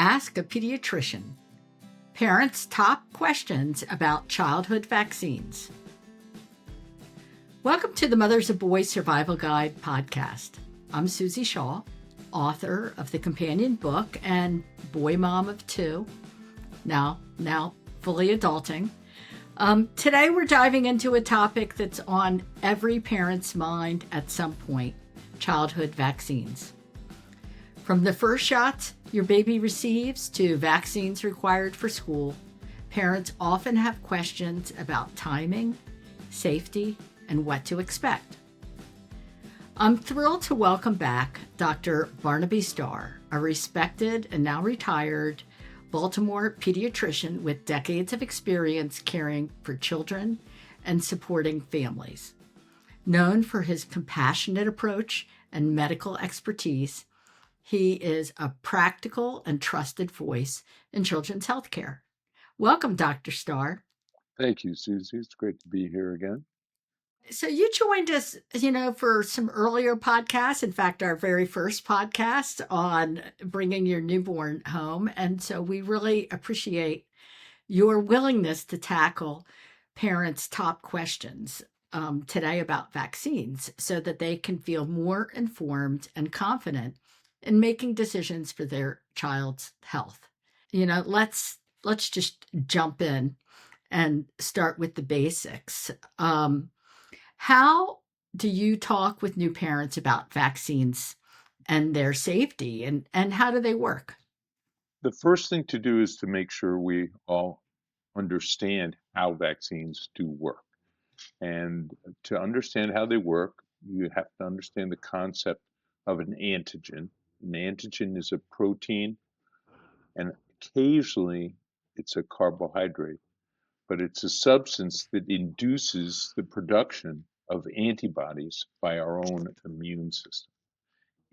Ask a Pediatrician. Parents' top questions about childhood vaccines. Welcome to the Mothers of Boys Survival Guide podcast. I'm Susie Shaw, author of the companion book and boy mom of two, now fully adulting. Today we're diving into a topic that's on every parent's mind at some point: childhood vaccines. From the first shots your baby receives to vaccines required for school, parents often have questions about timing, safety, and what to expect. I'm thrilled to welcome back Dr. Barnaby Starr, a respected and now retired Baltimore pediatrician with decades of experience caring for children and supporting families. Known for his compassionate approach and medical expertise, he is a practical and trusted voice in children's healthcare. Welcome, Dr. Starr. Thank you, Susie. It's great to be here again. So you joined us, for some earlier podcasts. In fact, our very first podcast on bringing your newborn home. And so we really appreciate your willingness to tackle parents' top questions today about vaccines so that they can feel more informed and confident in making decisions for their child's health. Let's just jump in and start with the basics. How do you talk with new parents about vaccines and their safety, and how do they work? The first thing to do is to make sure we all understand how vaccines do work. And to understand how they work, you have to understand the concept of an antigen. An antigen is a protein, and occasionally it's a carbohydrate, but it's a substance that induces the production of antibodies by our own immune system.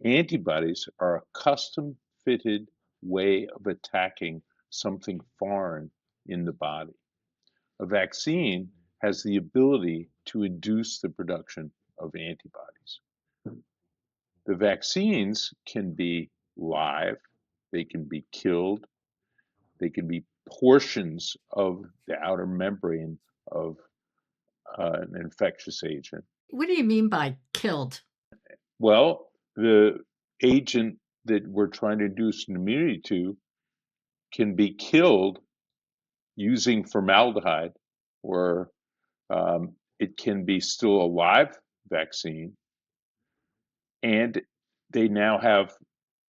Antibodies are a custom fitted way of attacking something foreign in the body. A vaccine has the ability to induce the production of antibodies. The vaccines can be live, they can be killed, they can be portions of the outer membrane of an infectious agent. What do you mean by killed? Well, the agent that we're trying to induce an immunity to can be killed using formaldehyde, or it can be still a live vaccine. And they now have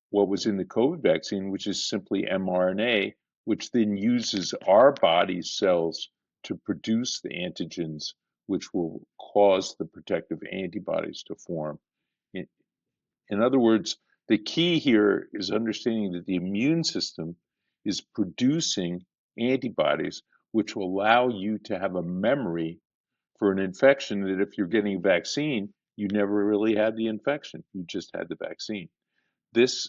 what was in the COVID vaccine, which is simply mRNA, which then uses our body's cells to produce the antigens, which will cause the protective antibodies to form. In other words, the key here is understanding that the immune system is producing antibodies, which will allow you to have a memory for an infection that if you're getting a vaccine, you never really had the infection, you just had the vaccine. This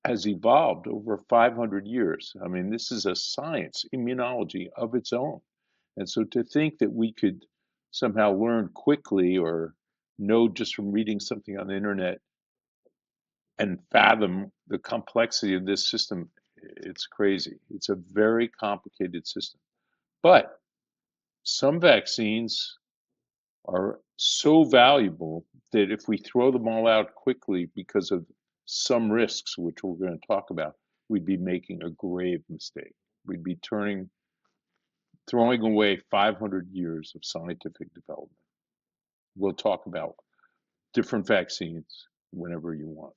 has evolved over 500 years. I mean, this is a science, immunology of its own. And so to think that we could somehow learn quickly or know just from reading something on the internet and fathom the complexity of this system, it's crazy. It's a very complicated system. But some vaccines are so valuable that if we throw them all out quickly because of some risks, which we're going to talk about, we'd be making a grave mistake. We'd be throwing away 500 years of scientific development. We'll talk about different vaccines whenever you want.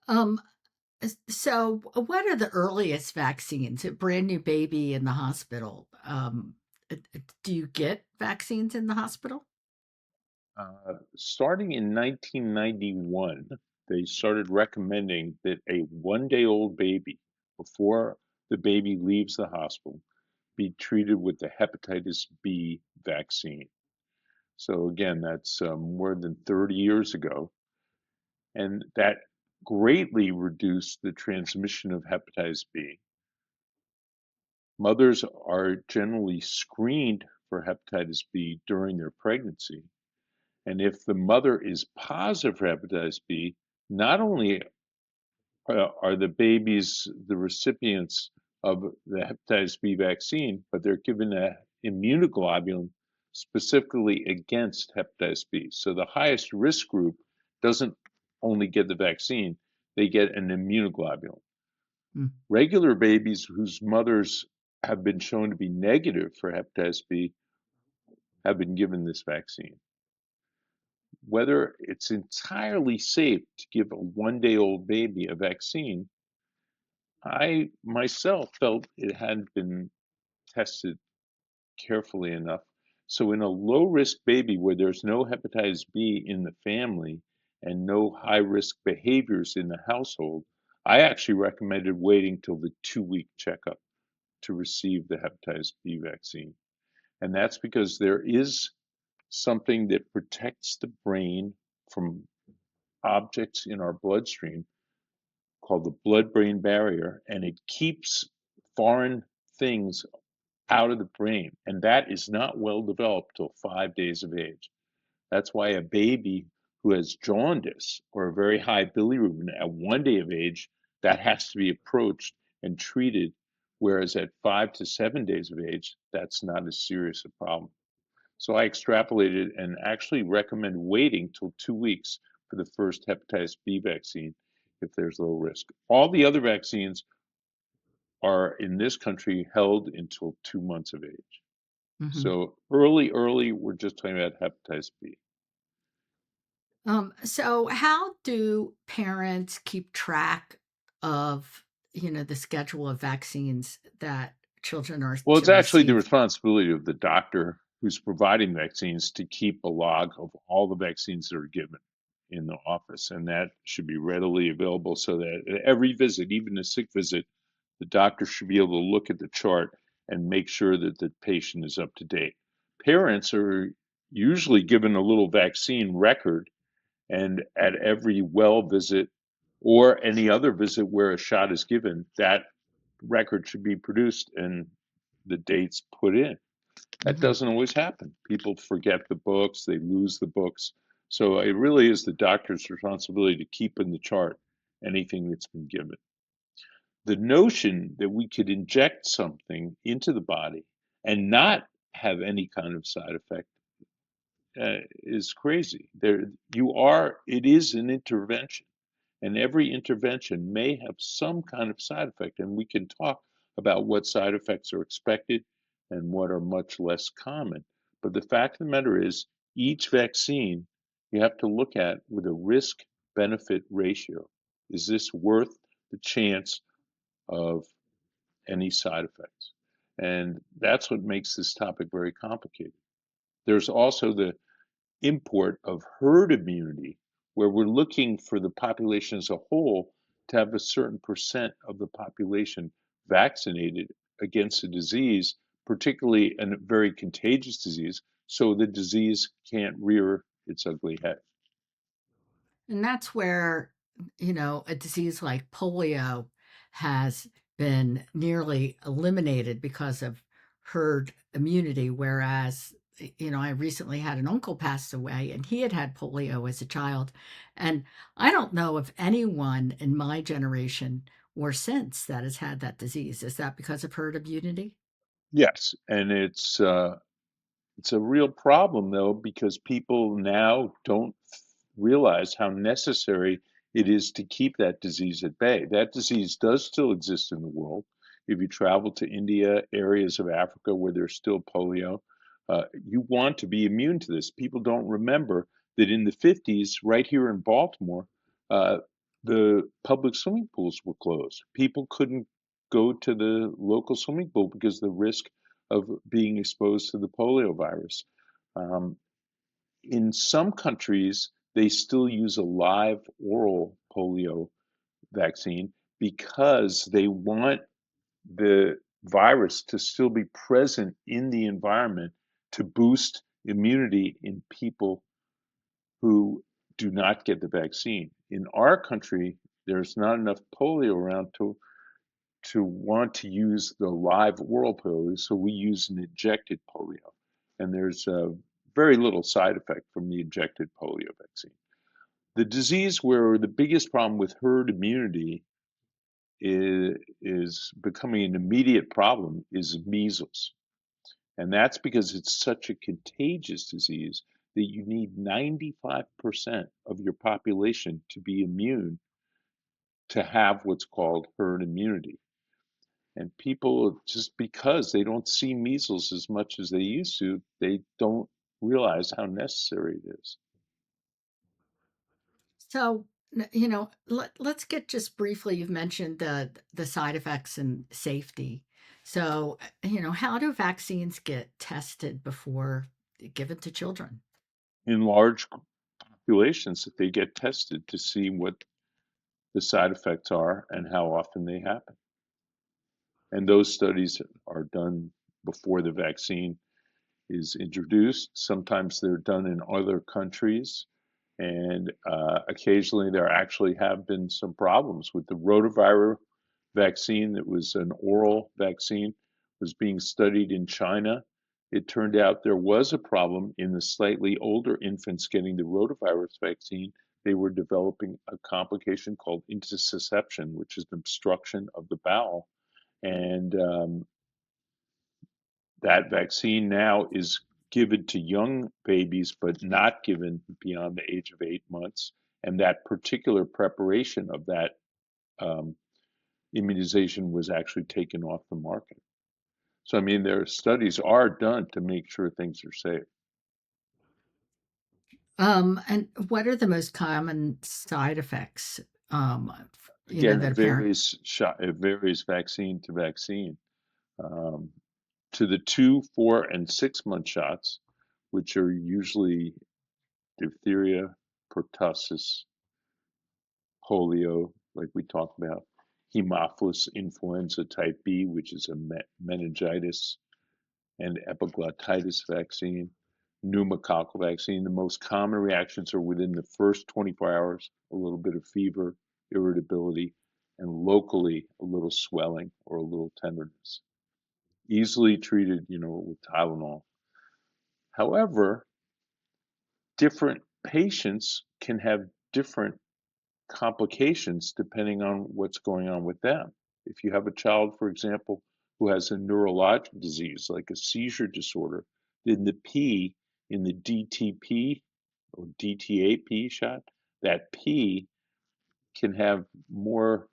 Um, so what are the earliest vaccines? A brand new baby in the hospital. Do you get vaccines in the hospital? Starting in 1991, they started recommending that a 1 day old baby, before the baby leaves the hospital, be treated with the hepatitis B vaccine. So, again, that's more than 30 years ago. And that greatly reduced the transmission of hepatitis B. Mothers are generally screened for hepatitis B during their pregnancy. And if the mother is positive for hepatitis B, not only are the babies the recipients of the hepatitis B vaccine, but they're given a immunoglobulin specifically against hepatitis B. So the highest risk group doesn't only get the vaccine, they get an immunoglobulin. Mm. Regular babies whose mothers have been shown to be negative for hepatitis B have been given this vaccine. Whether it's entirely safe to give a 1 day old baby a vaccine, I myself felt it hadn't been tested carefully enough. So, in a low risk baby where there's no hepatitis B in the family and no high risk behaviors in the household, I actually recommended waiting till the 2 week checkup to receive the hepatitis B vaccine. And that's because there is something that protects the brain from objects in our bloodstream called the blood brain barrier, and it keeps foreign things out of the brain. And that is not well developed till 5 days of age. That's why a baby who has jaundice or a very high bilirubin at 1 day of age, that has to be approached and treated. Whereas at 5 to 7 days of age, that's not as serious a problem. So I extrapolated and actually recommend waiting till 2 weeks for the first hepatitis B vaccine if there's low risk. All the other vaccines are in this country held until 2 months of age. Hmm. So early, we're just talking about hepatitis B. So how do parents keep track of, the schedule of vaccines that children are Well, it's to actually the receive? responsibility of the doctor who's providing vaccines to keep a log of all the vaccines that are given in the office, and that should be readily available so that at every visit, even a sick visit, the doctor should be able to look at the chart and make sure that the patient is up to date. Parents are usually given a little vaccine record, and at every well visit or any other visit where a shot is given, that record should be produced and the dates put in. That Hmm. doesn't always happen. People forget the books, they lose the books. So it really is the doctor's responsibility to keep in the chart anything that's been given. The notion that we could inject something into the body and not have any kind of side effect is crazy. It is an intervention, and every intervention may have some kind of side effect, and we can talk about what side effects are expected and what are much less common. But the fact of the matter is, each vaccine you have to look at with a risk benefit ratio. Is this worth the chance of any side effects? And that's what makes this topic very complicated. There's also the import of herd immunity, where we're looking for the population as a whole to have a certain percent of the population vaccinated against a disease, particularly a very contagious disease, so the disease can't rear its ugly head. And that's where, a disease like polio has been nearly eliminated because of herd immunity. Whereas, I recently had an uncle pass away and he had polio as a child. And I don't know of anyone in my generation or since that has had that disease. Is that because of herd immunity? Yes, and it's a real problem though, because people now don't realize how necessary it is to keep that disease at bay. That disease does still exist in the world. If you travel to India, areas of Africa where there's still polio, you want to be immune to this. People don't remember that in the 50s, right here in Baltimore, uh, the public swimming pools were closed. People couldn't go to the local swimming pool because of the risk of being exposed to the polio virus. Um, in some countries, they still use a live oral polio vaccine because they want the virus to still be present in the environment to boost immunity in people who do not get the vaccine. In our country, there's not enough polio around to want to use the live oral polio, so we use an injected polio. And there's very little side effect from the injected polio vaccine. The disease where the biggest problem with herd immunity is becoming an immediate problem is measles. And that's because it's such a contagious disease that you need 95% of your population to be immune to have what's called herd immunity. And people, just because they don't see measles as much as they used to, they don't realize how necessary it is. So, let's get just briefly, you've mentioned the side effects and safety. So, how do vaccines get tested before given to children? In large populations, that they get tested to see what the side effects are and how often they happen. And those studies are done before the vaccine is introduced. Sometimes they're done in other countries, and occasionally there actually have been some problems with the rotavirus vaccine that was an oral vaccine was being studied in China. It turned out there was a problem in the slightly older infants getting the rotavirus vaccine. They were developing a complication called intussusception, which is an obstruction of the bowel. And that vaccine now is given to young babies, but not given beyond the age of 8 months. And that particular preparation of that um, immunization was actually taken off the market. So, I mean, their studies are done to make sure things are safe. And what are the most common side effects? Again, That a parent. it varies vaccine to vaccine. Um, to the 2, 4, and 6 month shots, which are usually diphtheria, pertussis, polio, like we talked about, Haemophilus influenza type B, which is a meningitis and epiglottitis vaccine, pneumococcal vaccine. The most common reactions are within the first 24 hours, a little bit of fever, irritability, and locally a little swelling or a little tenderness. Easily treated, with Tylenol. However, different patients can have different complications depending on what's going on with them. If you have a child, for example, who has a neurologic disease like a seizure disorder, then the P in the DTP or DTaP shot, that P can have more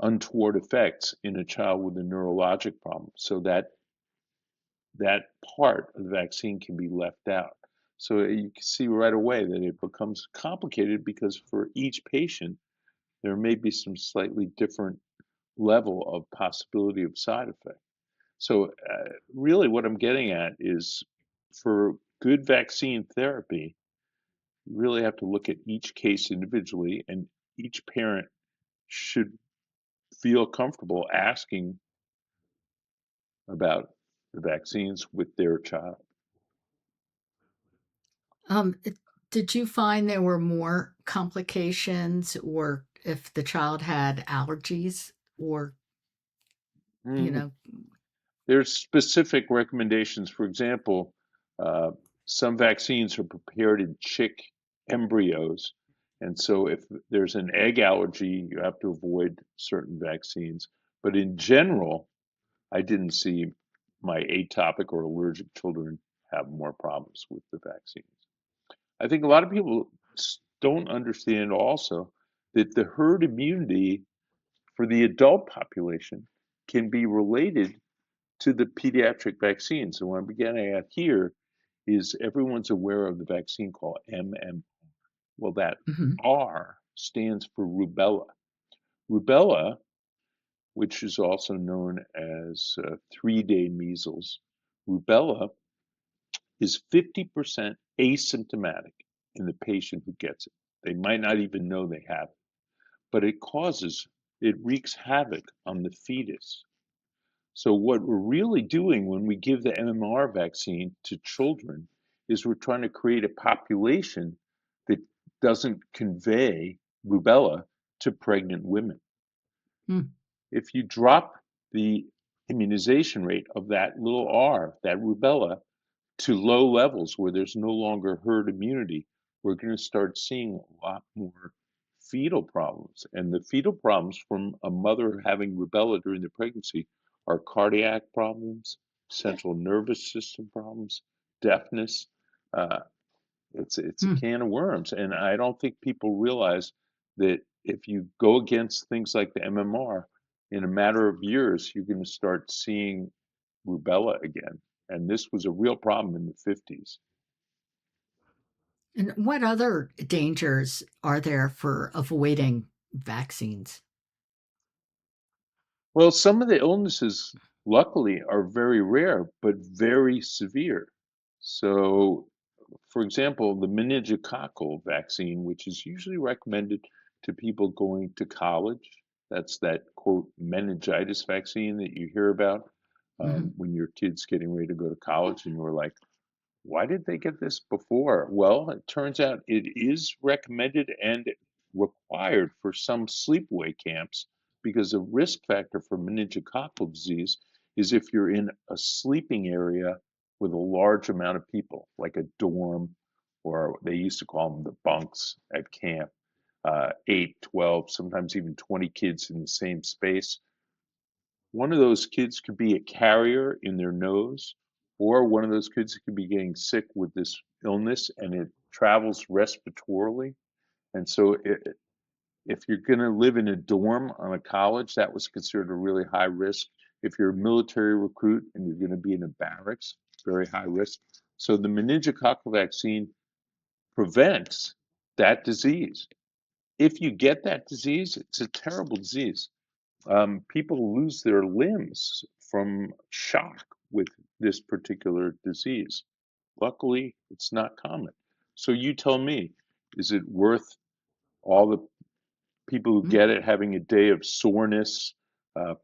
untoward effects in a child with a neurologic problem. So that part of the vaccine can be left out. So you can see right away that it becomes complicated because for each patient, there may be some slightly different level of possibility of side effect. So, really, what I'm getting at is for good vaccine therapy, you really have to look at each case individually, and each parent should feel comfortable asking about the vaccines with their child. It Did you find there were more complications, or if the child had allergies, or, you Mm, know There's specific recommendations. For example, uh, some vaccines are prepared in chick embryos. And so if there's an egg allergy, you have to avoid certain vaccines. But in general, I didn't see my atopic or allergic children have more problems with the vaccines. I think a lot of people don't understand also that the herd immunity for the adult population can be related to the pediatric vaccines. And what I'm beginning at here is everyone's aware of the vaccine called MMR. Well, that Mhm. R stands for rubella. Rubella, which is also known as 3-day measles, rubella is 50% asymptomatic in the patient who gets it. They might not even know they have it, but it wreaks havoc on the fetus. So what we're really doing when we give the MMR vaccine to children is we're trying to create a population that doesn't convey rubella to pregnant women. Mm. If you drop the immunization rate of that little R, that rubella, to low levels where there's no longer herd immunity, we're going to start seeing a lot more fetal problems. And the fetal problems from a mother having rubella during the pregnancy are cardiac problems, central nervous system problems, deafness. Uh, it's a Hmm. can of worms, and I don't think people realize that if you go against things like the MMR, in a matter of years, you're going to start seeing rubella again. And this was a real problem in the 50s. And what other dangers are there for avoiding vaccines? Well, some of the illnesses, luckily, are very rare, but very severe. So, for example, the meningococcal vaccine, which is usually recommended to people going to college, that's that quote meningitis vaccine that you hear about Hmm. when your kid's getting ready to go to college, and you're like, why did they get this before? Well, it turns out it is recommended and required for some sleepaway camps because a risk factor for meningococcal disease is if you're in a sleeping area with a large amount of people, like a dorm, or they used to call them the bunks at camp, 8, 12, sometimes even 20 kids in the same space. One of those kids could be a carrier in their nose, or one of those kids could be getting sick with this illness and it travels respiratorily. And so, if you're going to live in a dorm on a college, that was considered a really high risk. If you're a military recruit and you're going to be in a barracks, very high risk. So, the meningococcal vaccine prevents that disease. If you get that disease, it's a terrible disease. People lose their limbs from shock with this particular disease. Luckily, it's not common. So you tell me, is it worth all the people who get it having a day of soreness,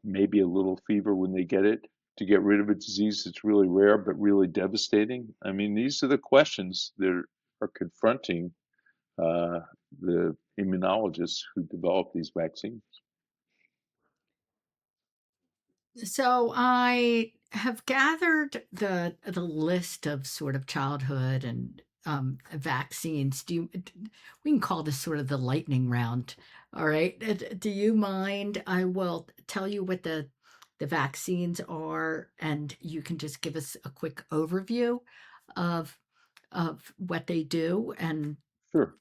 maybe a little fever when they get it, to get rid of a disease that's really rare but really devastating? I mean, these are the questions that are confronting uh, the immunologists who develop these vaccines. So I have gathered the list of sort of childhood and vaccines. We can call this sort of the lightning round. All right. Do you mind? I will tell you what the vaccines are, and you can just give us a quick overview of what they do. And Sure.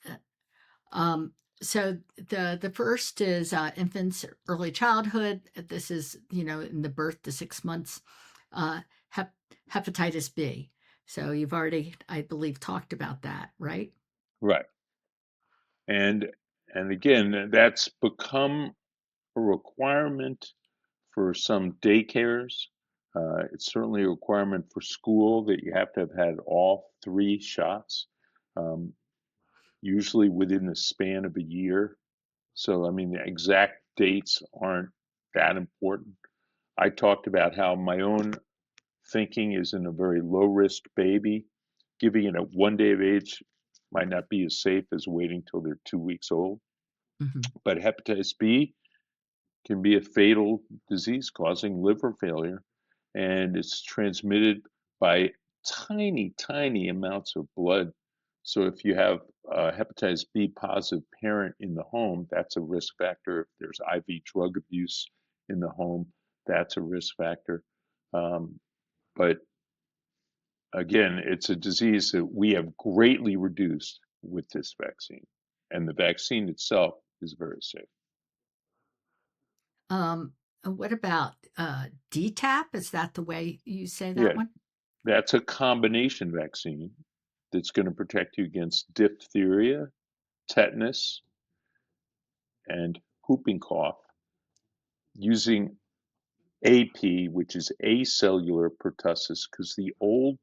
um, so the first is infants, early childhood. This is in the birth to 6 months. Uh, hep- Hepatitis B. So you've already, I believe, talked about that, right? Right. And and again, that's become a requirement for some daycares. It's certainly a requirement for school that you have to have had all three shots, um, usually within the span of a year. So, I mean, the exact dates aren't that important. I talked about how my own thinking is in a very low risk baby. Giving it at 1 day of age might not be as safe as waiting till they're 2 weeks old. Hmm. But hepatitis B can be a fatal disease causing liver failure, and it's transmitted by tiny, tiny amounts of blood. So if you have a hepatitis B positive parent in the home, that's a risk factor. If there's IV drug abuse in the home, that's a risk factor. But again, it's a disease that we have greatly reduced with this vaccine, and the vaccine itself is very safe. Um, what about DTaP? Is that the way you say that Yeah, one? that's a combination vaccine that's going to protect you against diphtheria, tetanus, and whooping cough using AP, which is acellular pertussis, because the old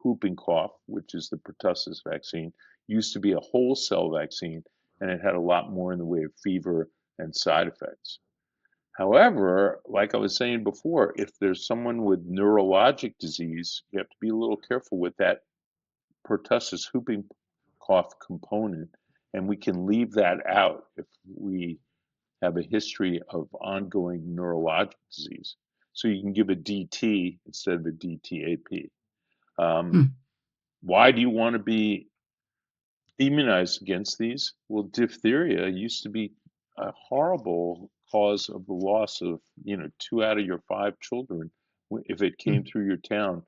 whooping cough, which is the pertussis vaccine, used to be a whole cell vaccine and it had a lot more in the way of fever and side effects. However, like I was saying before, if there's someone with neurologic disease, you have to be a little careful with that pertussis whooping cough component, and we can leave that out if we have a history of ongoing neurologic disease. So you can give a DT instead of a DTAP. Um, Hmm. why do you want to be immunized against these. Well, diphtheria used to be a horrible cause of the loss of, 2 out of your 5 children if it came Mm. through your town.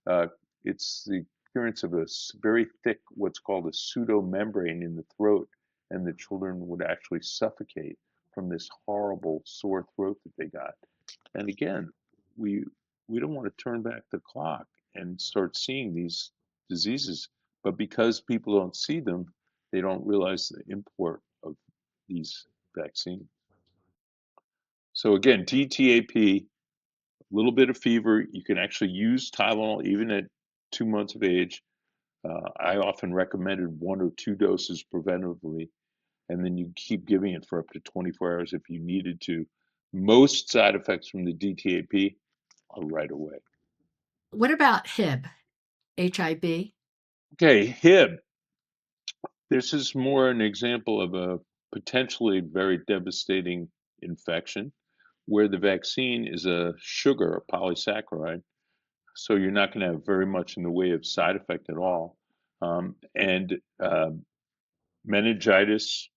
Uh, it's the appearance of a very thick, what's called a pseudomembrane in the throat, and the children would actually suffocate from this horrible sore throat that they got. And again, we we don't want to turn back the clock and start seeing these diseases, but because people don't see them, they don't realize the import of these vaccines. So again, DTaP, a little bit of fever, you can actually use Tylenol even at 2 months of age. I often recommended 1 or 2 doses preventively, and then you keep giving it for up to 24 hours if you needed to. Most side effects from the DTaP are right away. What about HIB? Okay, Hib. This is more an example of a potentially very devastating infection where the vaccine is a sugar, a polysaccharide, so you're not going to have very much in the way of side effect at all. And meningitis,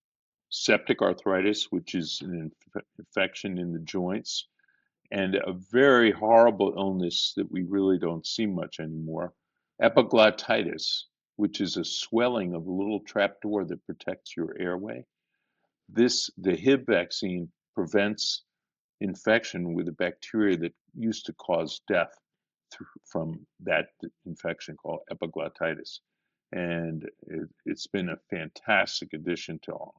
septic arthritis, which is an infection in the joints, and a very horrible illness that we really don't see much anymore, epiglottitis, which is a swelling of a little trapdoor that protects your airway. The Hib vaccine prevents infection with a bacteria that used to cause death from that infection called epiglottitis. And it's been a fantastic addition to our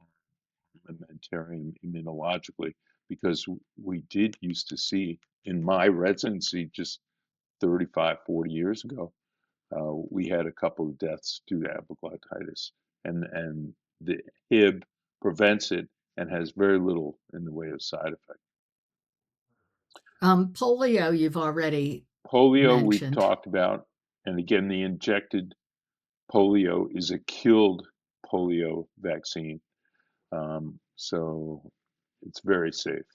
armamentarium immunologically because we did used to see in my residency just 35, 40 years ago, we had a couple of deaths due to epiglottitis, and the Hib prevents it and has very little in the way of side effect. Polio, you've already Polio, we've mentioned. talked about, and again, the injected polio is a killed polio vaccine, so it's very safe.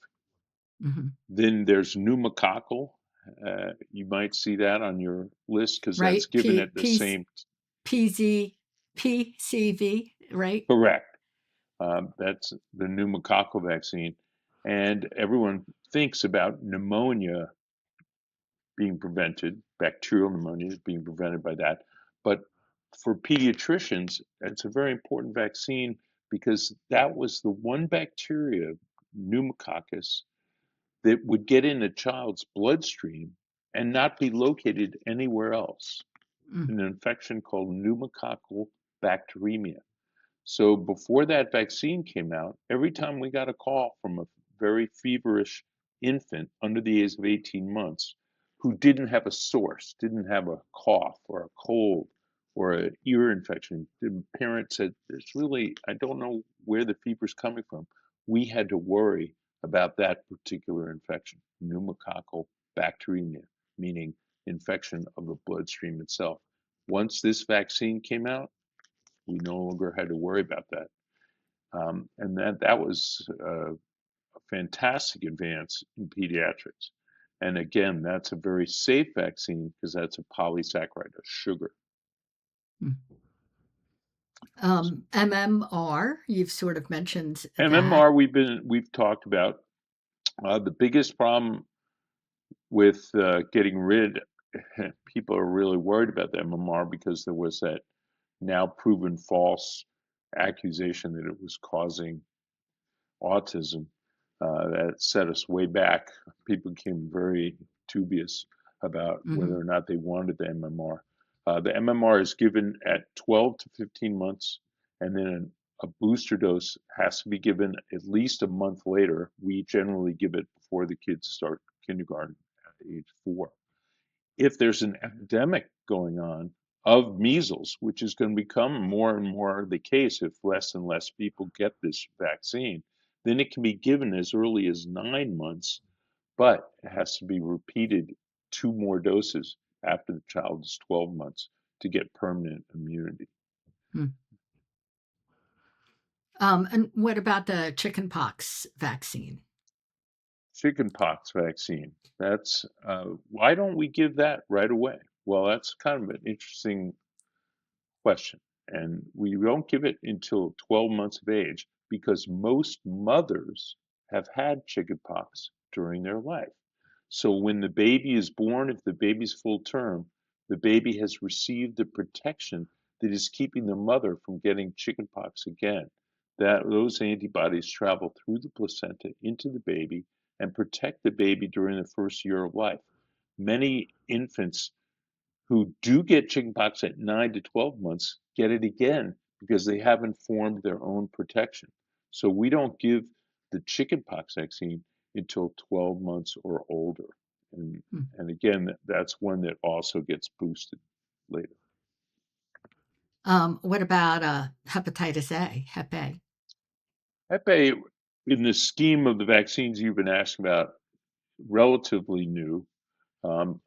Mhm. Then there's pneumococcal. You might see that on your list because that's Right? given at the same. PCV, right? Correct. That's the pneumococcal vaccine, and everyone thinks about pneumonia being prevented, bacterial pneumonia being prevented by that. But for pediatricians, it's a very important vaccine because that was the one bacteria, pneumococcus, that would get in a child's bloodstream and not be located anywhere else. Mm. An infection called pneumococcal bacteremia. So before that vaccine came out, every time we got a call from a very feverish infant under the age of 18 months who didn't have a source, didn't have a cough or a cold or an ear infection, the parent said, "There's really, I don't know where the fever's coming from." We had to worry about that particular infection, pneumococcal bacteremia, meaning infection of the bloodstream itself. Once this vaccine came out, we no longer had to worry about that. And that was a fantastic advance in pediatrics. And again, that's a very safe vaccine because that's a polysaccharide, a sugar. Mm. MMR, you've sort of mentioned that. MMR, we've talked about. The biggest problem with getting rid, people are really worried about the MMR because there was that now proven false accusation that it was causing autism. That set us way back. People became very dubious about whether Mhm. or not they wanted the MMR. The MMR is given at 12 to 15 months, and then a booster dose has to be given at least a month later. We generally give it before the kids start kindergarten at age 4. If there's an epidemic going on of measles, which is going to become more and more the case if less and less people get this vaccine, then it can be given as early as 9 months, but it has to be repeated 2 more doses after the child is 12 months to get permanent immunity. Mm. And what about the chickenpox vaccine? Chickenpox vaccine. That's why don't we give that right away? Well, that's kind of an interesting question. And we don't give it until 12 months of age because most mothers have had chickenpox during their life. So when the baby is born, if the baby's full term, the baby has received the protection that is keeping the mother from getting chickenpox again. That those antibodies travel through the placenta into the baby and protect the baby during the first year of life. Many infants who do get chickenpox at 9 to 12 months get it again because they haven't formed their own protection. So we don't give the chickenpox vaccine until 12 months or older. And, Hmm. and again, that's one that also gets boosted later. What about hepatitis A, Hep A? Hep A, in the scheme of the vaccines you've been asking about, relatively new, um,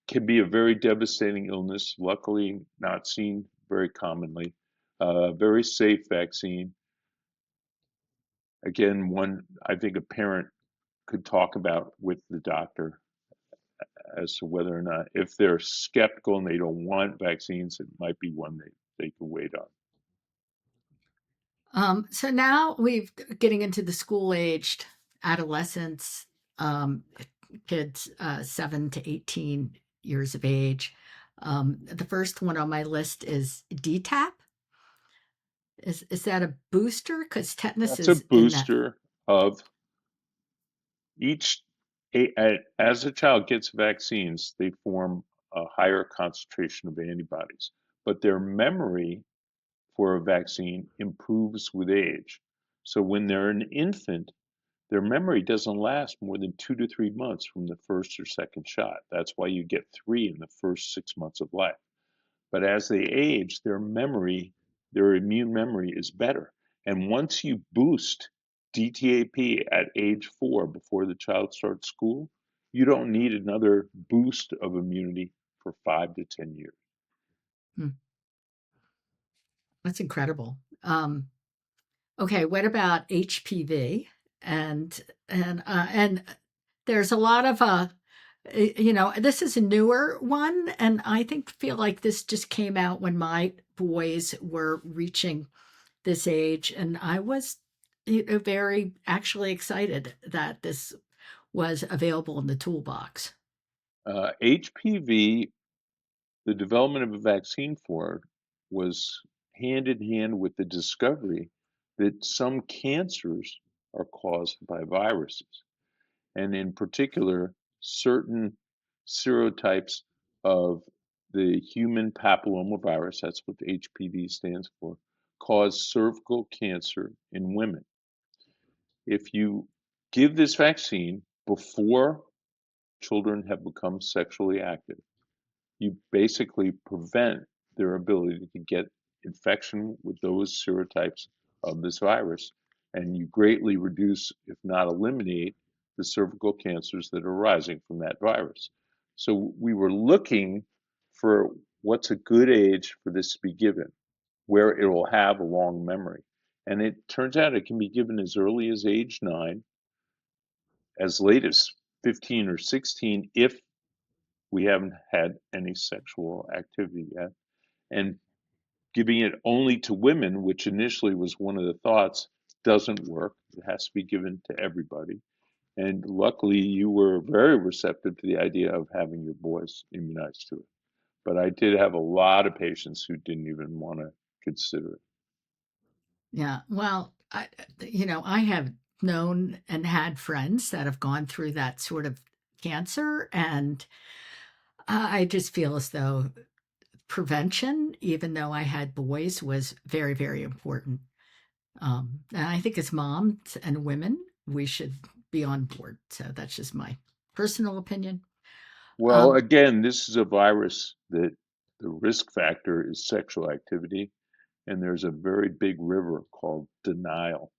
can be a very devastating illness, luckily not seen very commonly. Very safe vaccine. Again, one I think a parent could talk about with the doctor as to whether or not, if they're skeptical and they don't want vaccines, it might be one they can wait on. So now we've getting into the school-aged adolescents, um, kids 7 to 18 years of age. The first one on my list is DTaP. Is that a booster? Because tetanus That's a is in that. booster of each, as a child gets vaccines, they form a higher concentration of antibodies, but their memory for a vaccine improves with age. So when they're an infant, their memory doesn't last more than 2 to 3 months from the first or second shot. That's why you get three in the first 6 months of life. But as they age, their immune memory is better. And once you boost DTaP at age 4 before the child starts school, you don't need another boost of immunity for 5 to 10 years. Hmm, that's incredible. Okay, what about HPV? And there's a lot of this is a newer one, and I think feel like this just came out when my boys were reaching this age, and I was very actually excited that this was available in the toolbox. HPV, the development of a vaccine for it was hand in hand with the discovery that some cancers are caused by viruses, and in particular, certain serotypes of the human papillomavirus, that's what the HPV stands for, cause cervical cancer in women. If you give this vaccine before children have become sexually active, you basically prevent their ability to get infection with those serotypes of this virus, and you greatly reduce, if not eliminate, the cervical cancers that are arising from that virus. So we were looking for what's a good age for this to be given, where it will have a long memory. And it turns out it can be given as early as age 9, as late as 15 or 16, if we haven't had any sexual activity yet. And giving it only to women, which initially was one of the thoughts, doesn't work. It has to be given to everybody. And luckily, you were very receptive to the idea of having your boys immunized to it. But I did have a lot of patients who didn't even want to consider it. Yeah, well, I have known and had friends that have gone through that sort of cancer, and I just feel as though prevention, even though I had boys, was very, very important. And I think as moms and women, we should be on board. So that's just my personal opinion. Well, Um, again, this is a virus that the risk factor is sexual activity, and there's a very big river called denial.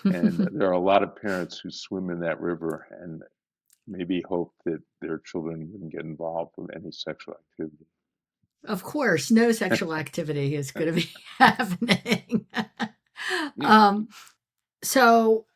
And there are a lot of parents who swim in that river and maybe hope that their children wouldn't get involved with any sexual activity. of course, no sexual activity is going to be happening. um, so,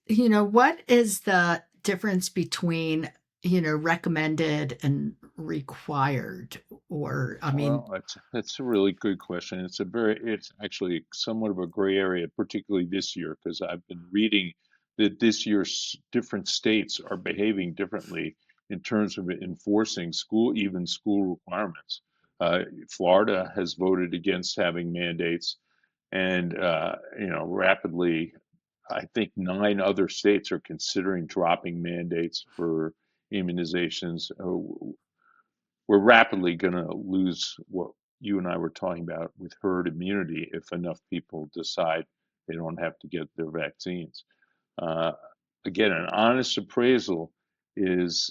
what is the difference between, recommended and required? Or, I mean, Well, that's a really good question. It's actually somewhat of a gray area, particularly this year, because I've been reading that this year's different states are behaving differently in terms of enforcing even school requirements. Florida has voted against having mandates, and rapidly, I think 9 other states are considering dropping mandates for immunizations. We're rapidly going to lose what you and I were talking about with herd immunity if enough people decide they don't have to get their vaccines. Uh, Again, an honest appraisal is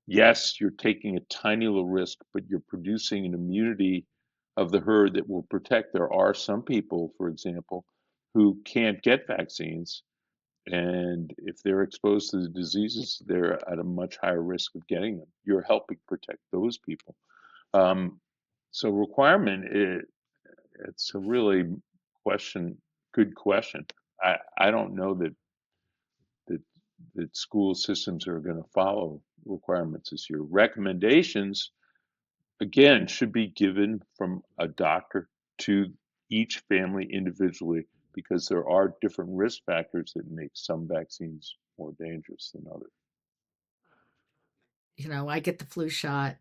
yes, you're taking a tiny little risk, but you're producing an immunity of the herd that will protect. There are some people, for example, who can't get vaccines, and if they're exposed to the diseases, they're at a much higher risk of getting them. You're helping protect those people. Um, so requirement, it's a really good question. I don't know that that school systems are going to follow requirements this year. Recommendations, again, should be given from a doctor to each family individually because there are different risk factors that make some vaccines more dangerous than others. I get the flu shot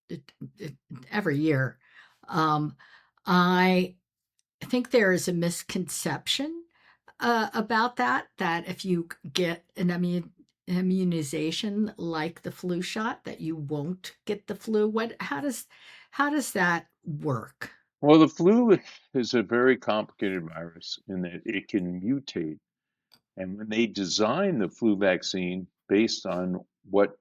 it, it, every year. Um, I think there is a misconception about that if you get an immunization like the flu shot, that you won't get the flu. How does that work? Well, the flu is a very complicated virus in that it can mutate. And when they design the flu vaccine based on what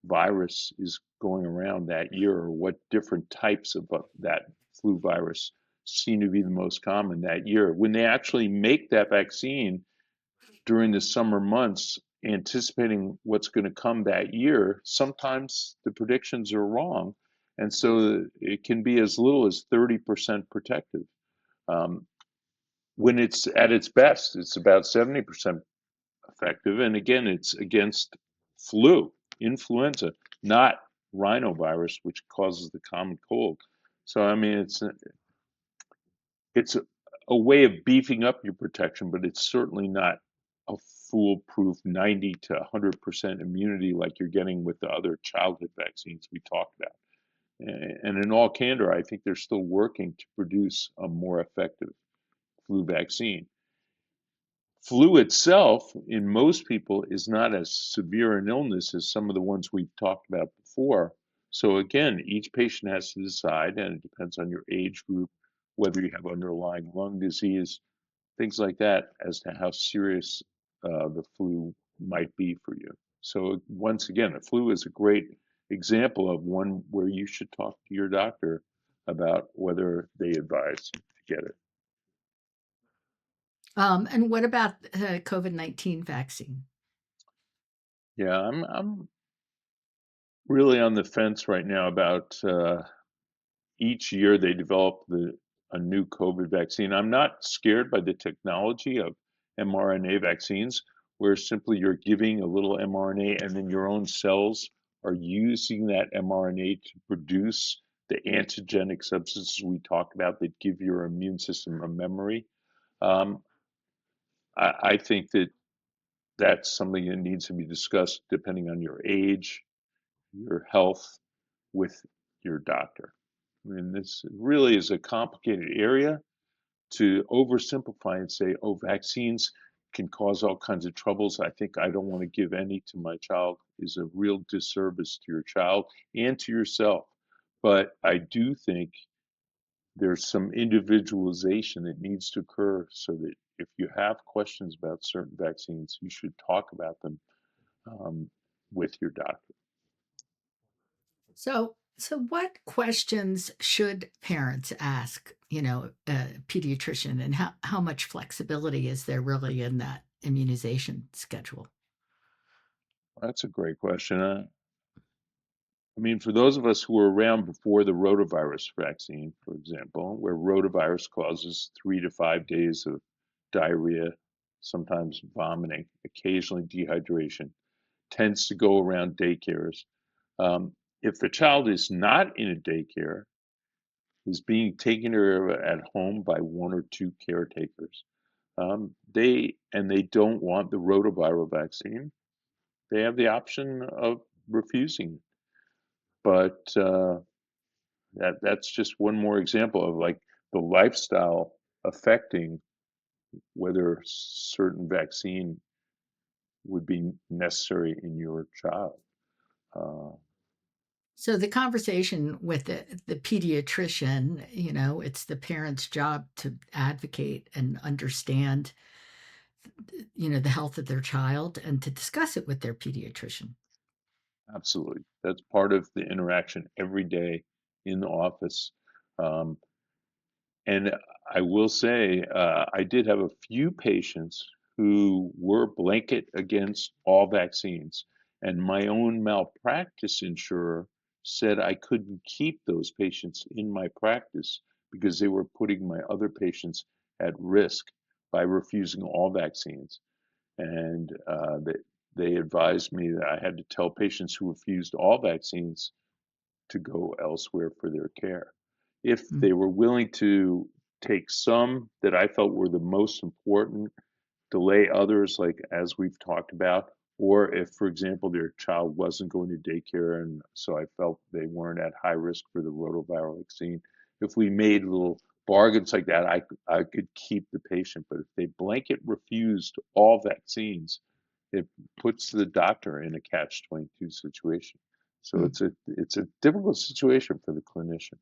virus is going around that year or what different types of that flu virus seem to be the most common that year, when they actually make that vaccine during the summer months, anticipating what's going to come that year, sometimes the predictions are wrong. And so it can be as little as 30% protective. Um, when it's at its best, it's about 70% effective. And again, it's against influenza, not rhinovirus, which causes the common cold. So, I mean, it's a way of beefing up your protection, but it's certainly not a foolproof 90 to 100% immunity like you're getting with the other childhood vaccines we talked about. And in all candor, I think they're still working to produce a more effective flu vaccine. Flu itself, in most people, is not as severe an illness as some of the ones we've talked about before. So again, each patient has to decide, and it depends on your age group, whether you have underlying lung disease, things like that, as to how serious the flu might be for you. So once again, the flu is a great example of one where you should talk to your doctor about whether they advise to get it. And what about the COVID-19 vaccine? Yeah, I'm really on the fence right now about each year they develop a new COVID vaccine. I'm not scared by the technology of mRNA vaccines, where simply you're giving a little mRNA and then your own cells are using that mRNA to produce the antigenic substances we talk about that give your immune system a memory. Um, I think that that's something that needs to be discussed depending on your age, your health, with your doctor. I mean, this really is a complicated area. To oversimplify and say, oh, vaccines can cause all kinds of troubles. I think I don't want to give any to my child is a real disservice to your child and to yourself. But I do think there's some individualization that needs to occur so that if you have questions about certain vaccines, you should talk about them um, with your doctor. So what questions should parents ask, a pediatrician, and how much flexibility is there really in that immunization schedule? That's a great question. I mean, for those of us who were around before the rotavirus vaccine, for example, where rotavirus causes 3 to 5 days of diarrhea, sometimes vomiting, occasionally dehydration, tends to go around daycares. If the child is not in a daycare, is being taken care of at home by one or two caretakers, they don't want the rotaviral vaccine, they have the option of refusing. But that's just one more example of like the lifestyle affecting whether certain vaccine would be necessary in your child. Uh, So the conversation with the pediatrician, it's the parent's job to advocate and understand, the health of their child and to discuss it with their pediatrician. Absolutely. That's part of the interaction every day in the office. Um, and I will say, I did have a few patients who were blanket against all vaccines. And my own malpractice insurer said I couldn't keep those patients in my practice because they were putting my other patients at risk by refusing all vaccines. And they advised me that I had to tell patients who refused all vaccines to go elsewhere for their care. If Mm. they were willing to take some that I felt were the most important, delay others, like as we've talked about, or if, for example, their child wasn't going to daycare and so I felt they weren't at high risk for the rotaviral vaccine, if we made little bargains like that, I could keep the patient. But if they blanket refused all vaccines, it puts the doctor in a catch-22 situation. So Mm. it's a difficult situation for the clinician.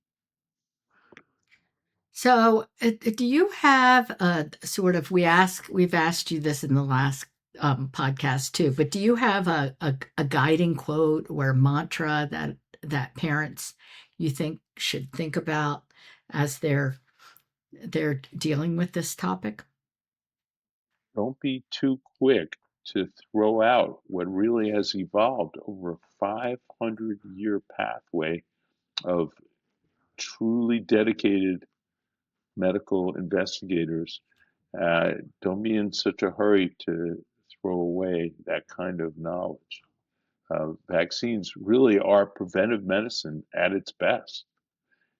So, do you have a sort of we've asked you this in the last podcast too, but do you have a guiding quote or mantra that parents you think should think about as they're dealing with this topic? Don't be too quick to throw out what really has evolved over a 500-year pathway of truly dedicated medical investigators. Don't be in such a hurry to throw away that kind of knowledge. Vaccines really are preventive medicine at its best.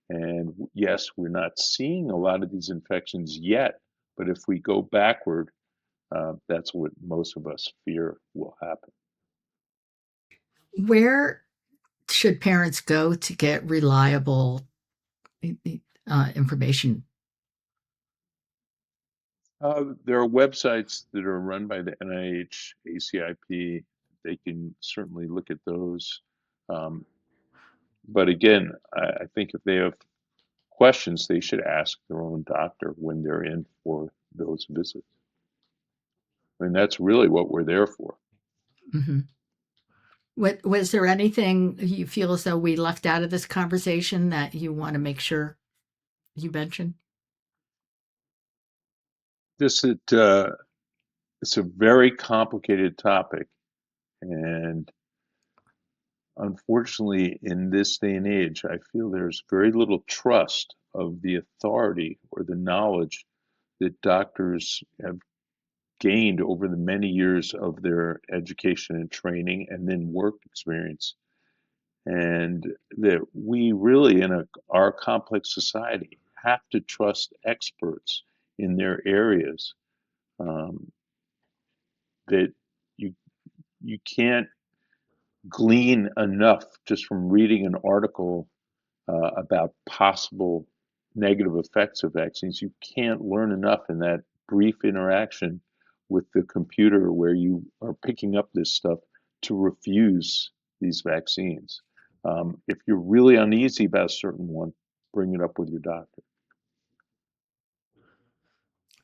And yes, we're not seeing a lot of these infections yet, but if we go backward, that's what most of us fear will happen. Where should parents go to get reliable information? There are websites that are run by the NIH, ACIP. They can certainly look at those. Um, but again, I think if they have questions, they should ask their own doctor when they're in for those visits. I mean, that's really what we're there for. Hmm. What was there anything you feel as though we left out of this conversation that you want to make sure you mention? Just that it's a very complicated topic, and unfortunately, in this day and age, I feel there's very little trust of the authority or the knowledge that doctors have gained over the many years of their education and training and then work experience. And that we really, in our complex society, have to trust experts in their areas. Um, that you you can't glean enough just from reading an article about possible negative effects of vaccines. You can't learn enough in that brief interaction with the computer where you are picking up this stuff to refuse these vaccines. If you're really uneasy about a certain one, bring it up with your doctor.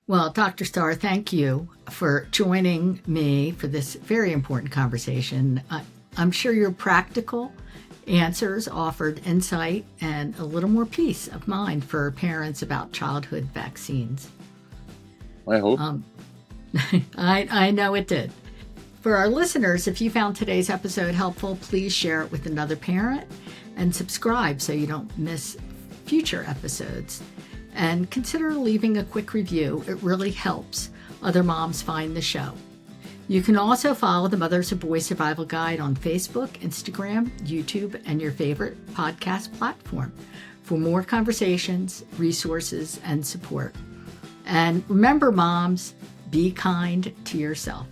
Well, Dr. Starr, thank you for joining me for this very important conversation. I'm sure your practical answers offered insight and a little more peace of mind for parents about childhood vaccines. I hope. I know it did. For our listeners, if you found today's episode helpful, please share it with another parent and subscribe so you don't miss future episodes. And consider leaving a quick review. It really helps other moms find the show. You can also follow the Mothers of Boys Survival Guide on Facebook, Instagram, YouTube, and your favorite podcast platform for more conversations, resources, and support. And remember, moms, be kind to yourself.